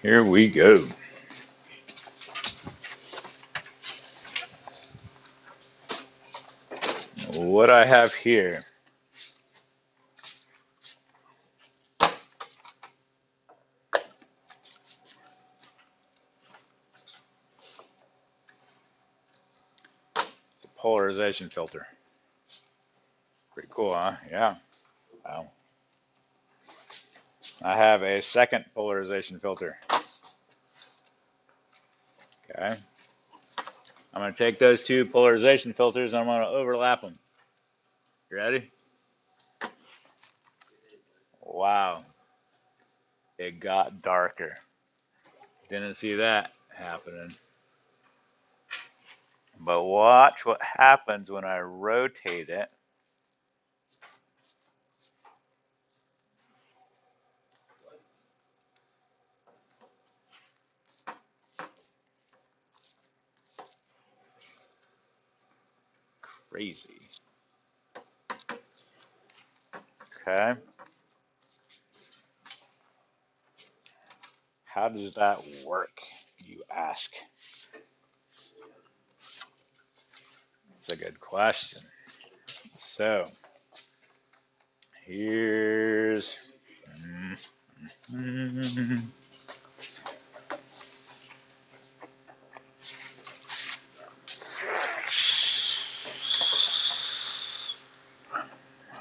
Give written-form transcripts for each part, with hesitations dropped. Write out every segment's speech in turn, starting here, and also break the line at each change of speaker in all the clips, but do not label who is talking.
Here we go. What I have here is a polarization filter. Pretty cool, huh? Yeah. Wow. I have a second polarization filter. Okay. I'm going to take those two polarization filters and I'm going to overlap them. You ready? Wow. It got darker. Didn't see that happening. But watch what happens when I rotate it. Crazy. Okay. How does that work, you ask? It's a good question. So, here's.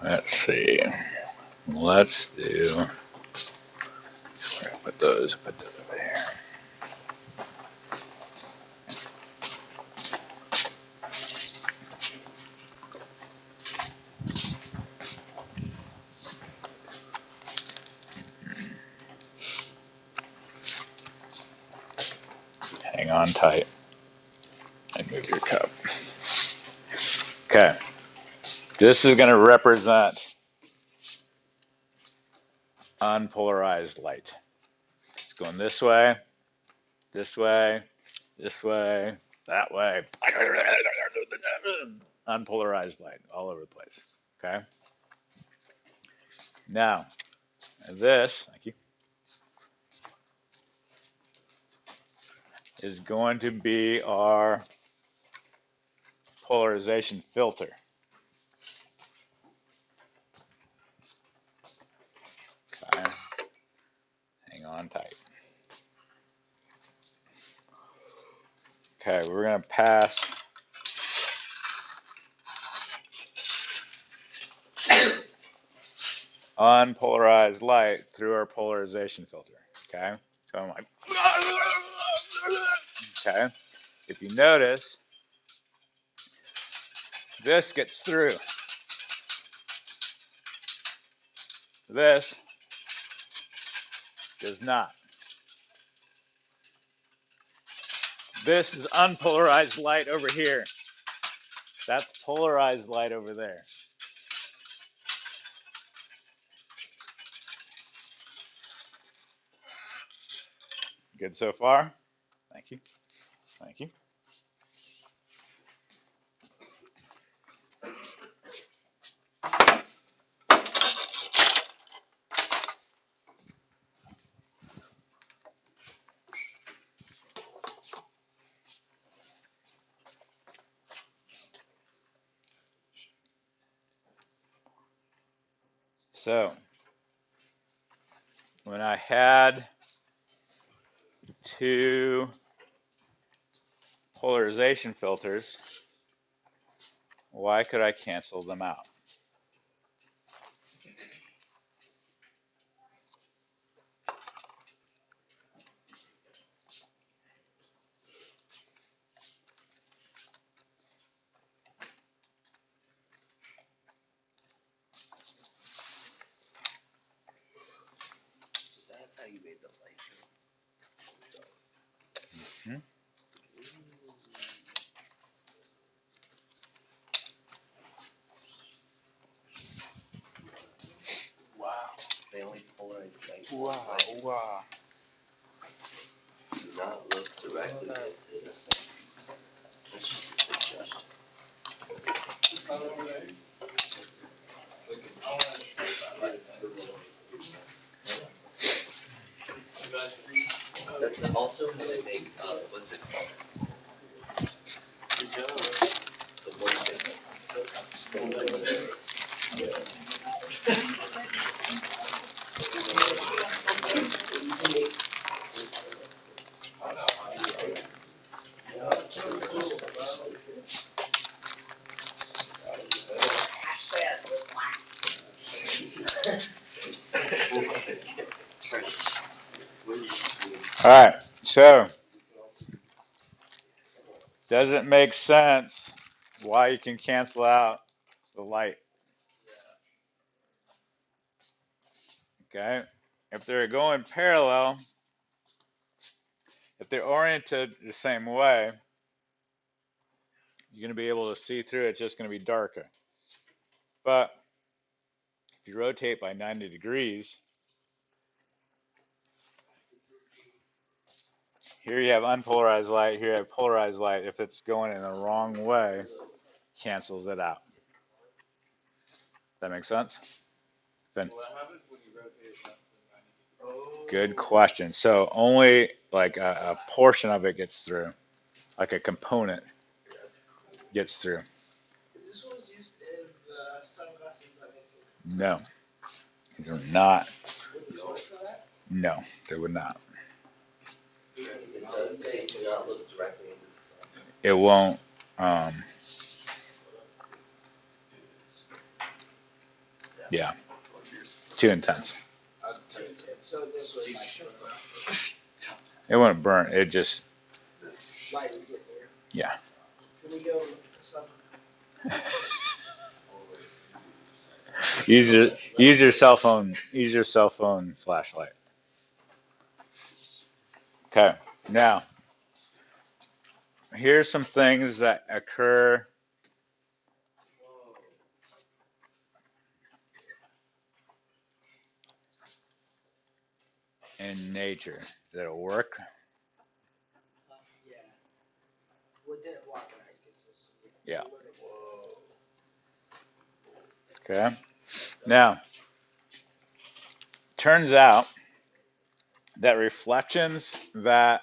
Let's see. Let's do. Where I put those over here. Hang on tight and move your cup. Okay. This is going to represent unpolarized light. It's going this way, this way, this way, that way. Unpolarized light all over the place. Okay. Now, this, thank you, is going to be our polarization filter. Okay. Hang on tight. Okay, we're going to pass unpolarized light through our polarization filter. Okay, so I'm like, okay. If you notice, this gets through. This does not. This is unpolarized light over here. That's polarized light over there. Good so far? Thank you. Thank you. So, when I had two polarization filters, why could I cancel them out?
So that's how you made the light show.
Hmm?
Wow. They only polarize light.
Wow, wow.
Do not look directly into the sun. That's just a suggestion. It's also how they make, what's it called? Good job. The lotion.
All right, so does it make sense why you can cancel out the light? Okay, if they're going parallel, if they're oriented the same way, you're going to be able to see through. It's just going to be darker. But if you rotate by 90 degrees, here you have unpolarized light, here you have polarized light. If it's going in the wrong way, cancels it out. That makes sense? Finn?
What happens when you rotate less than 90 degrees?
Good question. So only like a portion of it gets through, like a component gets through.
Is this what was used in the sunglasses by Nixon?
No, they're not.
Would this work for that?
No, they would not.
It does say do not look directly into the sun.
It won't. Yeah, too intense.
So this was like
It wouldn't burn. It just,
light would get there.
yeah.
Can we go look at the sun?
Use your cell phone. Use your cell phone flashlight. Okay. Now, here's some things that occur in nature that'll work.
Yeah. What did it walk at? Is this?
Yeah.
Whoa.
Okay. Now, turns out that reflections that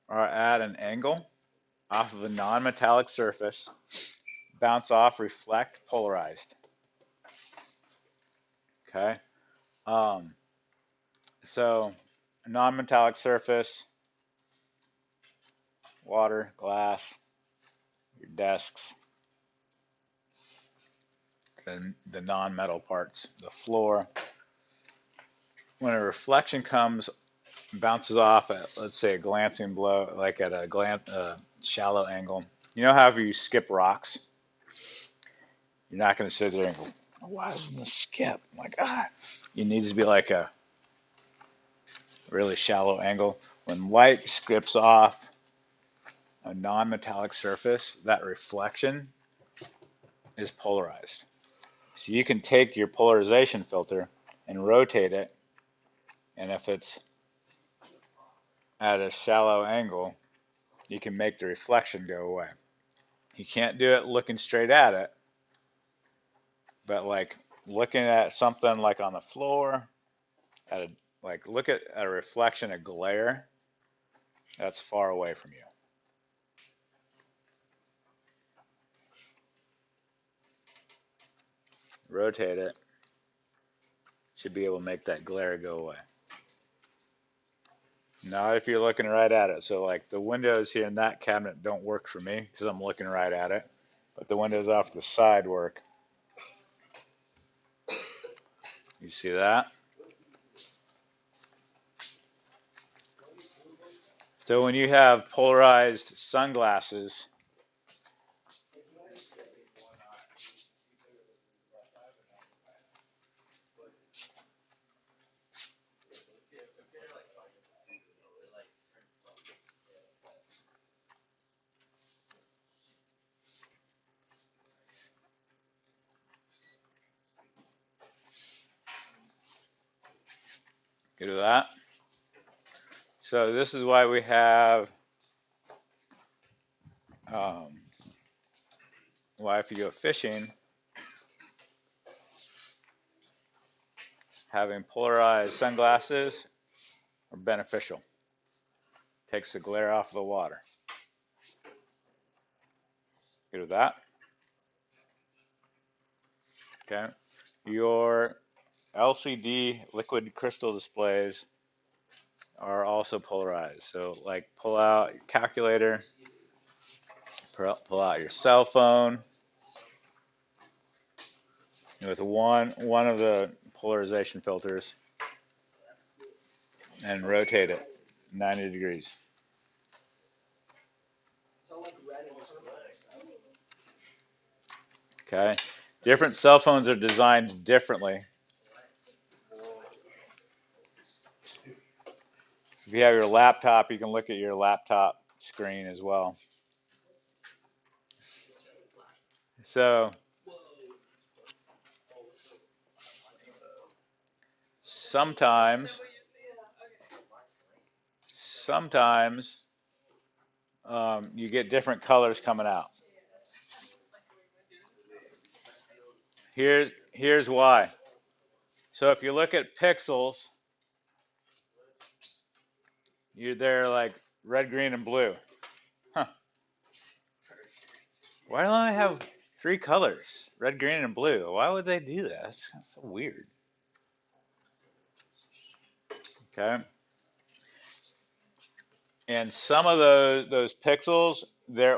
are at an angle off of a non-metallic surface bounce off, reflect, polarized. Okay. So a non-metallic surface, water, glass, your desks, the non-metal parts, the floor. When a reflection comes, bounces off at, let's say, a glancing blow, like at a shallow angle. You know how if you skip rocks, you're not going to sit there and go, why isn't this skip? I'm like, you need to be like a really shallow angle. When light skips off a non-metallic surface, that reflection is polarized. So you can take your polarization filter and rotate it, and if it's at a shallow angle, you can make the reflection go away. You can't do it looking straight at it, but like looking at something like on the floor, like look at a reflection, a glare, that's far away from you. Rotate it, should be able to make that glare go away. Not if you're looking right at it. So like the windows here in that cabinet don't work for me because I'm looking right at it, but the windows off the side work. You see that? So when you have polarized sunglasses, get to that. So this is why we have, why if you go fishing, having polarized sunglasses are beneficial. Takes the glare off of the water. Good with that? Okay. Your LCD liquid crystal displays are also polarized. So like pull out your calculator, pull out your cell phone with one of the polarization filters and rotate it 90 degrees.
So like red and purple.
Okay. Different cell phones are designed differently. If you have your laptop, you can look at your laptop screen as well. So sometimes you get different colors coming out. Here's why. So if you look at pixels, they're like red, green, and blue. Huh. Why don't I have three colors? Red, green, and blue. Why would they do that? That's so weird. Okay. And some of those pixels, their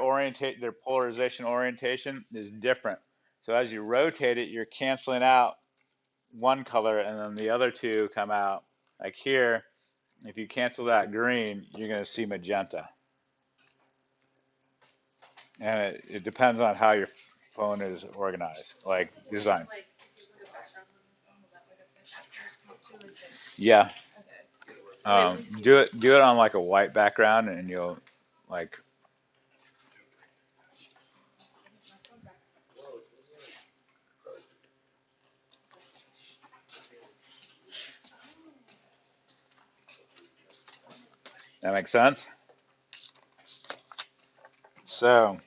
polarization orientation is different. So as you rotate it, you're canceling out one color, and then the other two come out. Like here, if you cancel that green, you're going to see magenta. And it depends on how your phone is organized, like design. Yeah. Do it on like a white background, and you'll like. That makes sense. So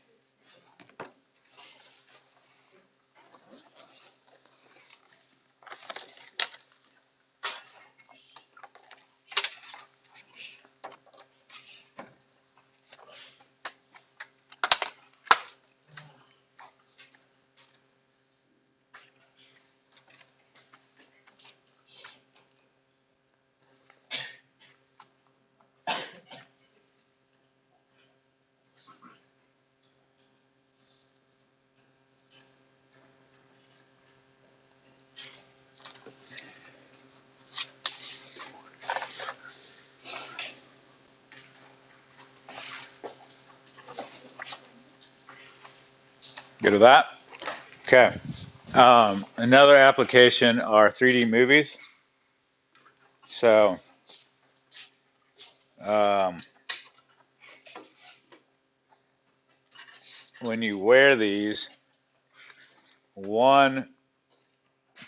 good with that. Okay. Another application are 3D movies. So um, when you wear these, one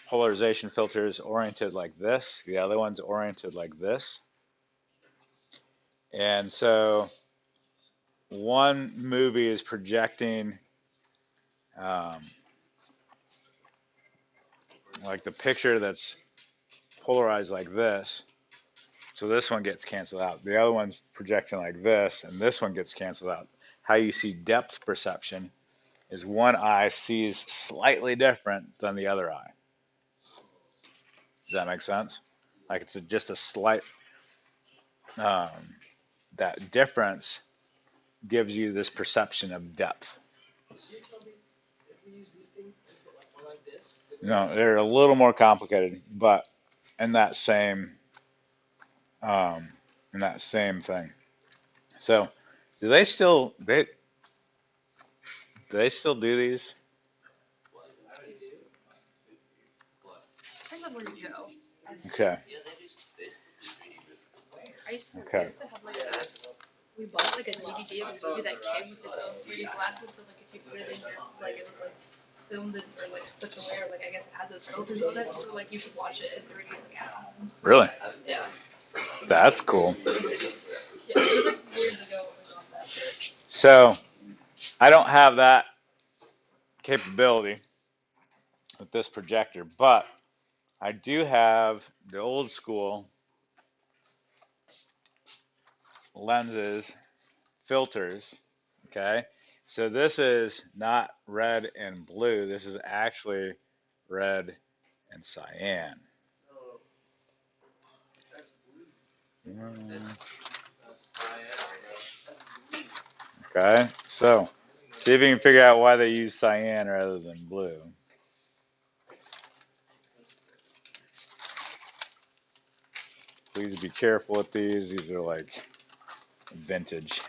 polarization filter is oriented like this, the other one's oriented like this. And so one movie is projecting um, like the picture that's polarized like this. So this one gets canceled out. The other one's projecting like this, and this one gets canceled out. How you see depth perception is one eye sees slightly different than the other eye. Does that make sense? Like it's just a slight, um, that difference gives you this perception of depth.
So you tell me if we use these things and put like one like this?
No, they're a little more complicated, but in that same um, thing. So, do they still do these?
Depends on where you go.
Okay.
Yeah, they do basically 3D movie.
I used to
Okay.
have like we bought like a DVD of a movie that came with its own 3D glasses, so like if you put it in your like it was like filmed in or like such a way, or like I guess it had those filters on it, so like you could watch it in 3D like at home.
Really?
Yeah.
That's cool.
Yeah, it was like years ago it was on that.
So, I don't have that capability with this projector, but I do have the old school lenses, filters, okay? So this is not red and blue. This is actually red and cyan.
No, that's blue.
Mm,
That's cyan.
okay, so see if you can figure out why they use cyan rather than blue. Please be careful with these. These are like vintage.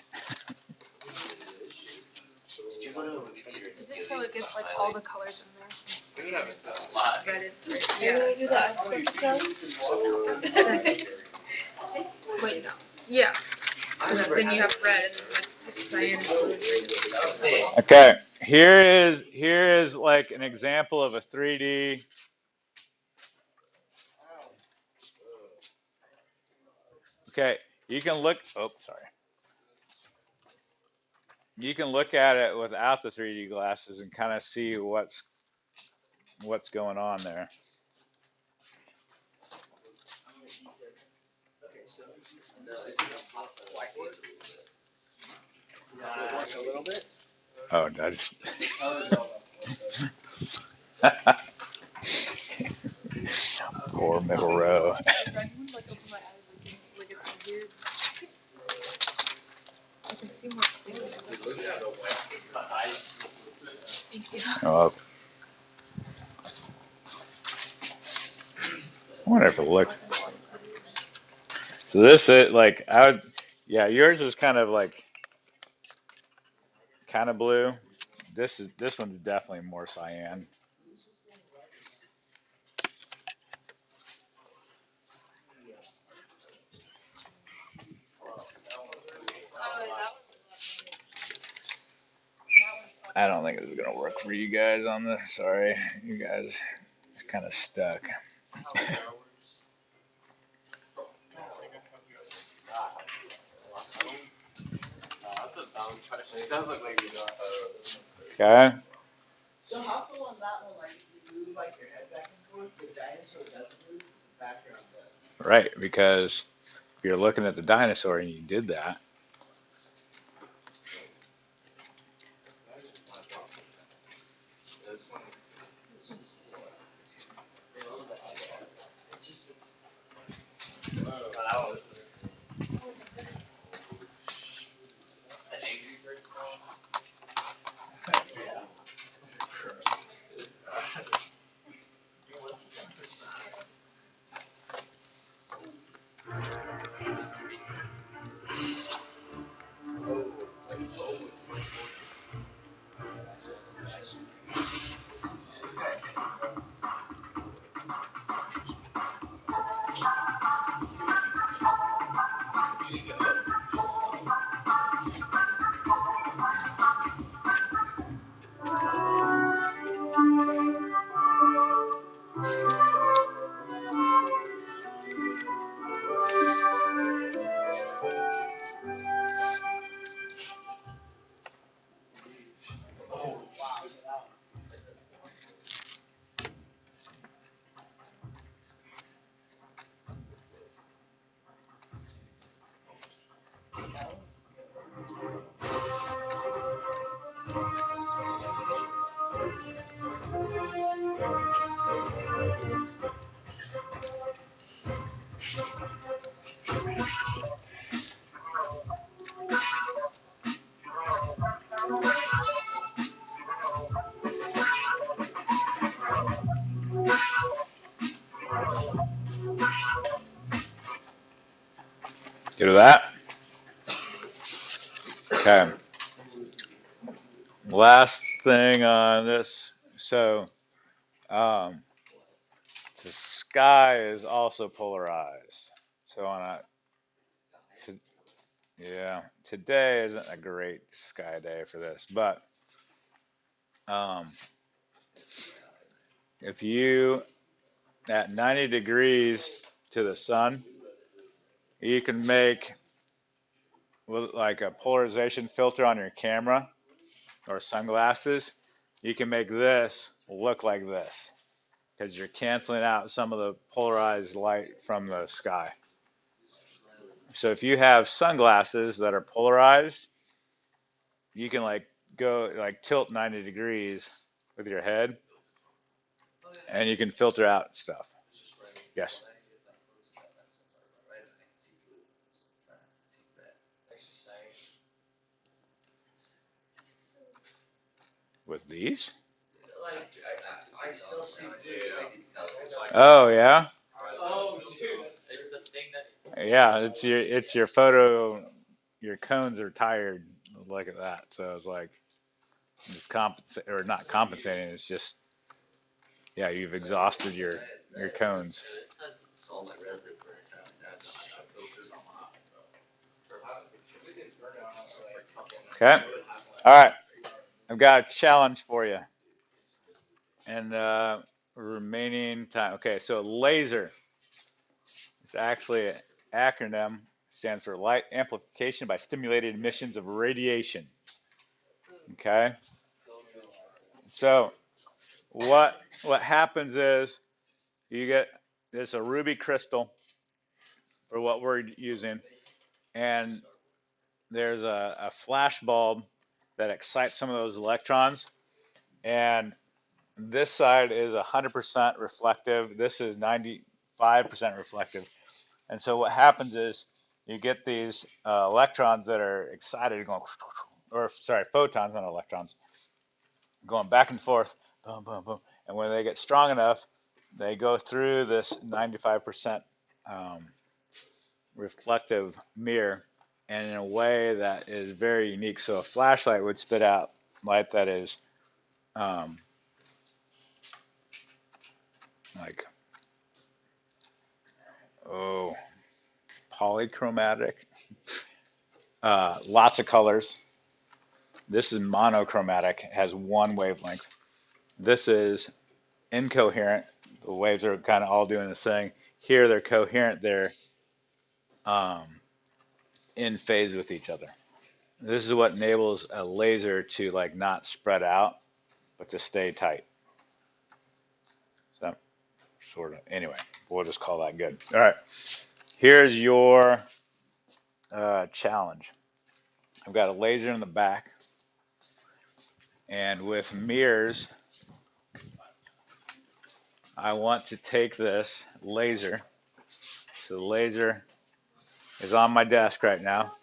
Did you go to a movie theater and
Is
steal
it so
these
it gets
from
like
my
all the colors in there since
We would have a
it's
lot.
red and
Are you
yeah.
gonna do the unspectral?
Since wait no. Yeah. Because then you have red and then like cyan and blue and green.
Okay, here is like an example of a 3D. Okay, you can look. Oh, sorry. You can look at it without the 3D glasses and kind of see what's going on there.
Okay, so. Watch a little bit.
Oh, that's poor middle row.
Like open my eyes like it's weird. I can see more clearly. Thank you.
Oh, I wonder if it looks. So this is like I would, yeah. Yours is kind of like kind of blue. This one's definitely more cyan. I don't think this is gonna work for you guys on this. Sorry, you guys kind of stuck.
It does look like you know.
Okay.
So how come on that one, like, you move like your head back and forth, the dinosaur doesn't move, the background does?
Right, because if you're looking at the dinosaur and you did that,
This one.
This one's. It just.
get to that. Okay. Last thing on this. So, um, the sky is also polarized. So on a yeah, today isn't a great sky day for this, but um, if you at 90 degrees to the sun, you can make with like a polarization filter on your camera or sunglasses. You can make this look like this because you're canceling out some of the polarized light from the sky. So if you have sunglasses that are polarized, you can like go like tilt 90 degrees with your head and you can filter out stuff. Yes. With these?
Like, I still see blue.
Oh yeah.
Oh, dude.
It's the thing that.
Yeah, it's your photo. Your cones are tired. Look at that. So it's like it's or not compensating. It's just yeah, you've exhausted your cones.
It's all my red light burnt out. I got filters on my
Okay. All right. I've got a challenge for you. And remaining time. Okay, so laser. It's actually an acronym. Stands for light amplification by stimulated emissions of radiation. Okay. So what happens is you get there's a ruby crystal for what we're using, and there's a flash bulb that excites some of those electrons, and this side is 100% reflective. This is 95% reflective. And so what happens is you get these electrons that are excited going, or sorry, photons, not electrons, going back and forth, boom, boom, boom. And when they get strong enough, they go through this 95% reflective mirror and in a way that is very unique. So a flashlight would spit out light that is um, like, oh, polychromatic, lots of colors. This is monochromatic, it has one wavelength. This is incoherent. The waves are kind of all doing the thing. Here they're coherent. They're um, in phase with each other. This is what enables a laser to like not spread out, but to stay tight. So sort of. Anyway, we'll just call that good. All right. Here's your challenge. I've got a laser in the back, and with mirrors, I want to take this laser. So the laser is on my desk right now.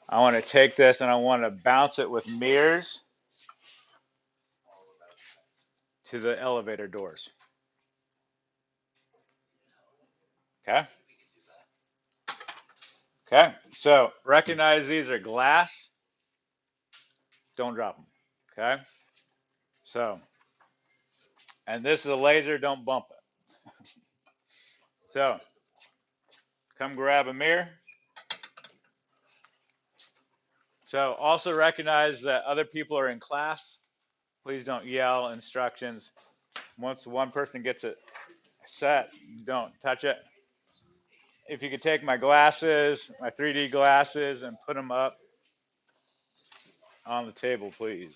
I want to take this and I want to bounce it with mirrors to the elevator doors. Okay? Okay? So recognize these are glass. Don't drop them. Okay? So, and this is a laser. Don't bump it. So, come grab a mirror. So, also recognize that other people are in class. Please don't yell instructions. Once one person gets it set, don't touch it. If you could take my glasses, my 3D glasses, and put them up on the table, please.